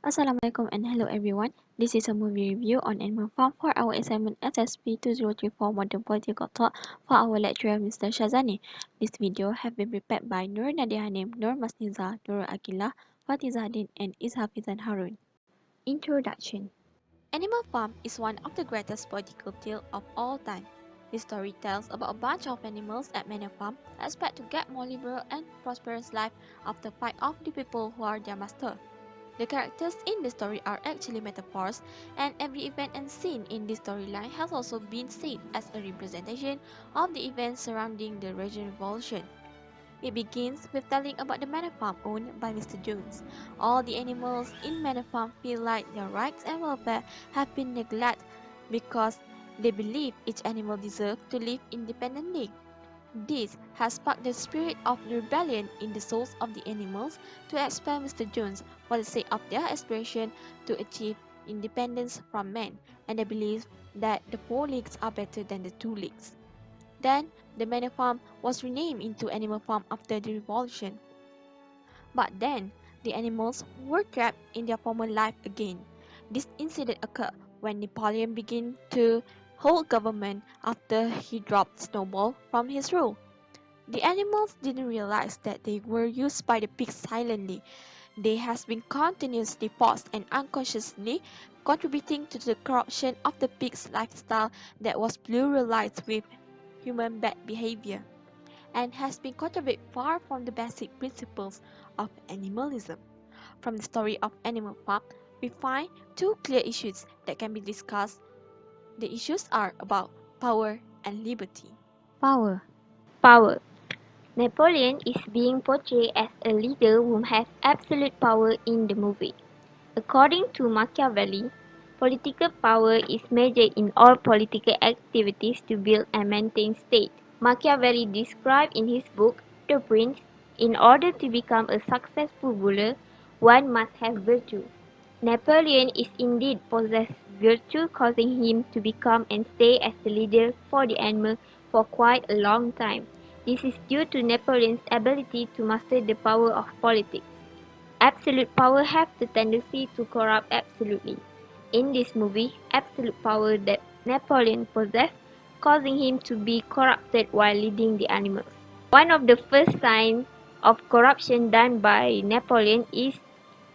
Assalamualaikum and hello everyone. This is a movie review on Animal Farm for our assignment SSP2034 Modern Political Thought for our lecturer Mr. Shazani. This video have been prepared by Nurul, Nadia, Hanim, Masniza, Nurul, Aqilah, Fatizah and Izhafizan Bin Haron. Introduction. Animal Farm is one of the greatest political tales of all time. This story tells about a bunch of animals at Manor Farm that expect to get more liberal and prosperous life after fight off the people who are their master. The characters in the story are actually metaphors, and every event and scene in this storyline has also been seen as a representation of the events surrounding the Russian Revolution. It begins with telling about the manor farm owned by Mr. Jones. All the animals in manor farm feel like their rights and welfare have been neglected because they believe each animal deserves to live independently. This has sparked the spirit of rebellion in the souls of the animals to expel Mr. Jones for the sake of their aspiration to achieve independence from man, and they believe that the 4 legs are better than the 2 legs. Then, the manor farm was renamed into Animal Farm after the revolution. But then, the animals were trapped in their former life again. This incident occurred when Napoleon began to hold government after he dropped Snowball from his rule. The animals didn't realize that they were used by the pigs silently. They has been continuously forced and unconsciously contributing to the corruption of the pig's lifestyle that was pluralized with human bad behavior and has been contributed far from the basic principles of animalism. From the story of Animal Farm, we find two clear issues that can be discussed. The issues are about power and liberty. Power. Power. Napoleon is being portrayed as a leader who has absolute power in the movie. According to Machiavelli, political power is measured in all political activities to build and maintain state. Machiavelli described in his book, The Prince, in order to become a successful ruler, one must have virtue. Napoleon is indeed possessed virtue, causing him to become and stay as the leader for the animal for quite a long time. This is due to Napoleon's ability to master the power of politics. Absolute power has the tendency to corrupt absolutely. In this movie, absolute power that Napoleon possessed, causing him to be corrupted while leading the animals. One of the first signs of corruption done by Napoleon is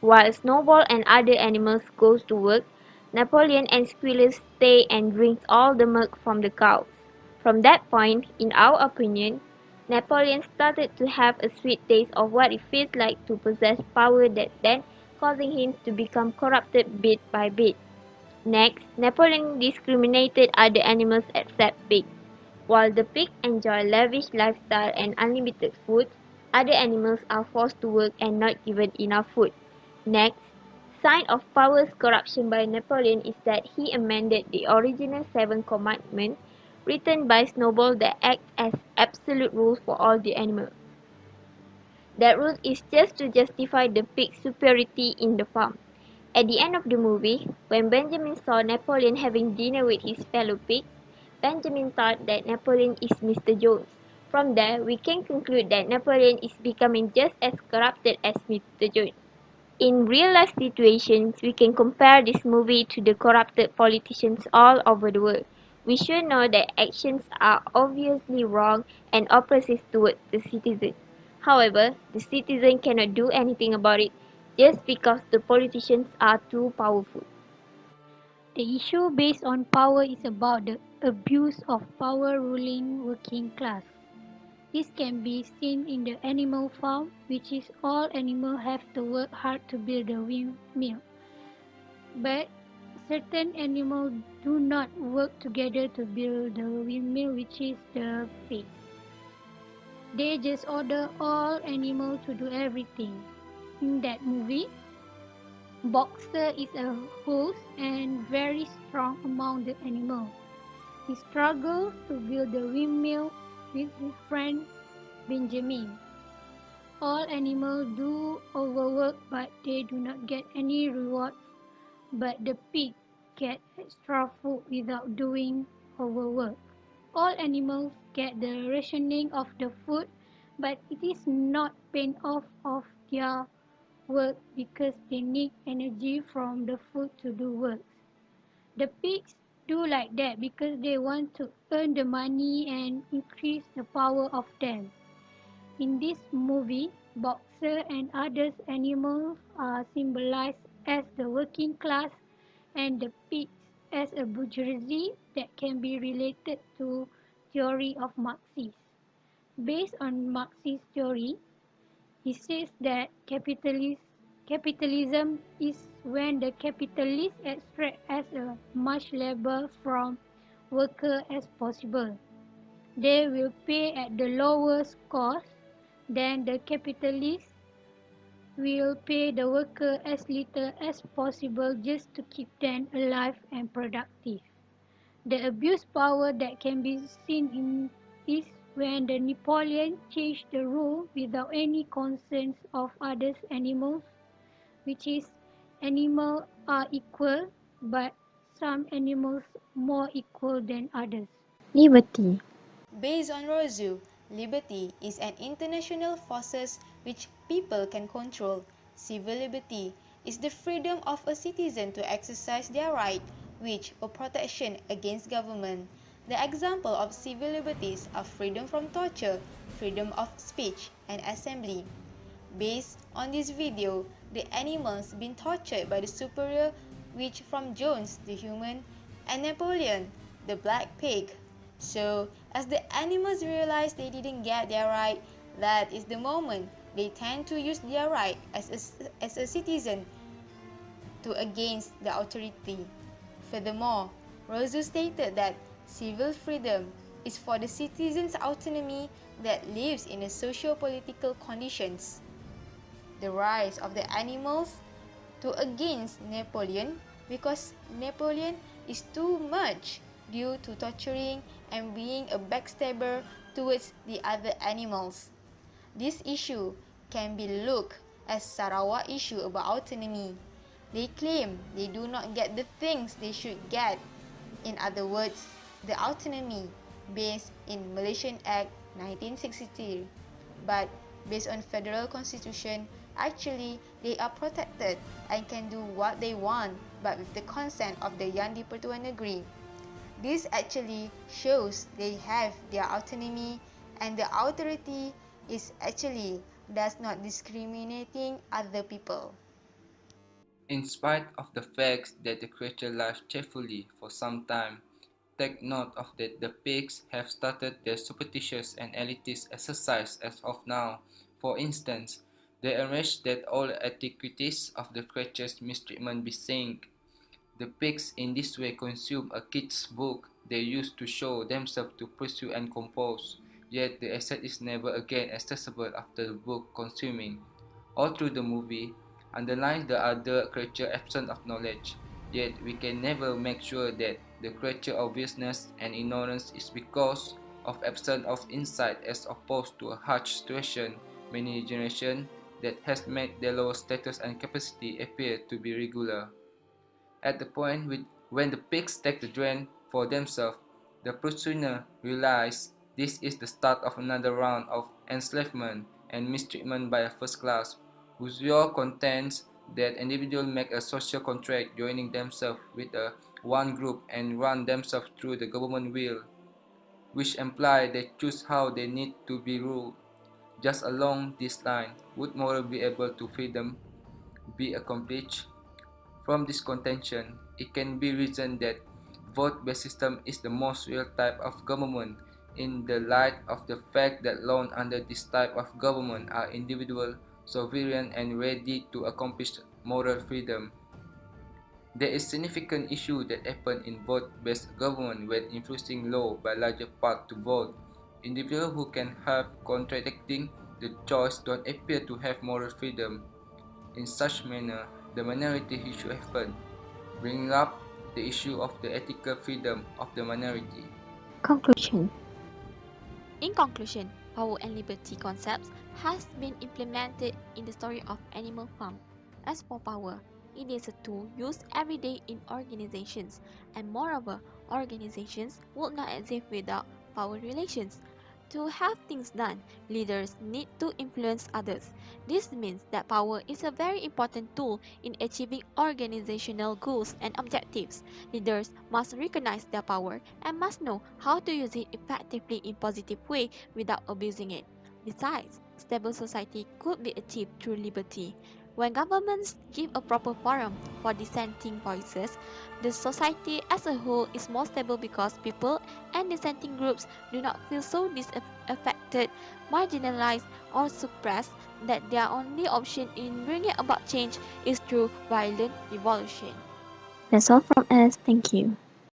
while Snowball and other animals goes to work, Napoleon and Squealers stay and drinks all the milk from the cows. From that point, in our opinion, Napoleon started to have a sweet taste of what it feels like to possess power that then causing him to become corrupted bit by bit. Next, Napoleon discriminated other animals except pigs. While the pig enjoy lavish lifestyle and unlimited food, other animals are forced to work and not given enough food. Next, sign of power's corruption by Napoleon is that he amended the original 7 commandments written by Snowball that act as absolute rules for all the animals. That rule is just to justify the pig's superiority in the farm. At the end of the movie, when Benjamin saw Napoleon having dinner with his fellow pigs, Benjamin thought that Napoleon is Mr. Jones. From there, we can conclude that Napoleon is becoming just as corrupted as Mr. Jones. In real-life situations, we can compare this movie to the corrupted politicians all over the world. We should know that actions are obviously wrong and oppressive towards the citizen. However, the citizen cannot do anything about it just because the politicians are too powerful. The issue based on power is about the abuse of power ruling working class. This can be seen in the animal farm, which is all animals have to work hard to build a windmill. But certain animals do not work together to build the windmill, which is the pig. They just order all animals to do everything. In that movie, Boxer is a host and very strong among the animals. He struggles to build the windmill with his friend Benjamin. All animals do overwork but they do not get any reward, but the pig get extra food without doing overwork. All animals get the rationing of the food, but it is not paid off of their work because they need energy from the food to do work. The pigs do like that because they want to earn the money and increase the power of them. In this movie, boxer and other animals are symbolized as the working class and the pigs as a bourgeoisie that can be related to theory of Marxism. Based on Marxist theory, he says that capitalism is when the capitalists extract as much labor from worker as possible. They will pay at the lowest cost, then the capitalists will pay the worker as little as possible just to keep them alive and productive. The abuse power that can be seen in is when the Napoleon changed the rule without any concerns of other animals, which is animals are equal, but some animals more equal than others. Liberty. Based on Rousseau, liberty is an international force which people can control. Civil liberty is the freedom of a citizen to exercise their right, which or protection against government. The example of civil liberties are freedom from torture, freedom of speech and assembly. Based on this video, the animals being tortured by the superior, which from Jones, the human, and Napoleon, the black pig. So, as the animals realize they didn't get their right, that is the moment they tend to use their right as a citizen to against the authority. Furthermore, Rousseau stated that civil freedom is for the citizens' autonomy that lives in the socio-political conditions. The rise of the animals to against Napoleon because Napoleon is too much due to torturing and being a backstabber towards the other animals. This issue can be looked as Sarawak issue about autonomy. They claim they do not get the things they should get. In other words, the autonomy based in Malaysian Act 1963, but based on Federal Constitution, actually they are protected and can do what they want, but with the consent of the Yang di-Pertuan Negeri. This actually shows they have their autonomy and the authority is actually does not discriminating other people. In spite of the fact that the creature lives cheerfully for some time, take note of that the pigs have started their superstitious and elitist exercise as of now. For instance, they arrange that all antiquities of the creature's mistreatment be sink. The pigs in this way consume a kid's book they used to show themselves to pursue and compose, yet the asset is never again accessible after the book consuming. All through the movie, underlines the other creature absence of knowledge, yet we can never make sure that the creature obviousness and ignorance is because of absence of insight as opposed to a harsh situation many generations that has made their lower status and capacity appear to be regular. At the point when the pigs take the drain for themselves, the prisoner realizes this is the start of another round of enslavement and mistreatment by a first class. Rousseau contends that individuals make a social contract joining themselves with one group and run themselves through the government will, which imply they choose how they need to be ruled. Just along this line, would moral be able to freedom be accomplished? From this contention, it can be reasoned that vote-based system is the most real type of government in the light of the fact that those under this type of government are individual, sovereign and ready to accomplish moral freedom. There is significant issue that happen in vote-based government when influencing law by larger part to vote. Individuals who can help contradicting the choice don't appear to have moral freedom. In such manner, the minority issue happen, bringing up the issue of the ethical freedom of the minority. Conclusion. In conclusion, power and liberty concepts has been implemented in the story of Animal Farm. As for power, it is a tool used every day in organizations, and moreover, organizations would not exist without power relations. To have things done, leaders need to influence others. This means that power is a very important tool in achieving organizational goals and objectives. Leaders must recognize their power and must know how to use it effectively in positive way without abusing it. Besides, stable society could be achieved through liberty. When governments give a proper forum for dissenting voices, the society as a whole is more stable because people and dissenting groups do not feel so disaffected, marginalized, or suppressed that their only option in bringing about change is through violent revolution. That's all from us. Thank you.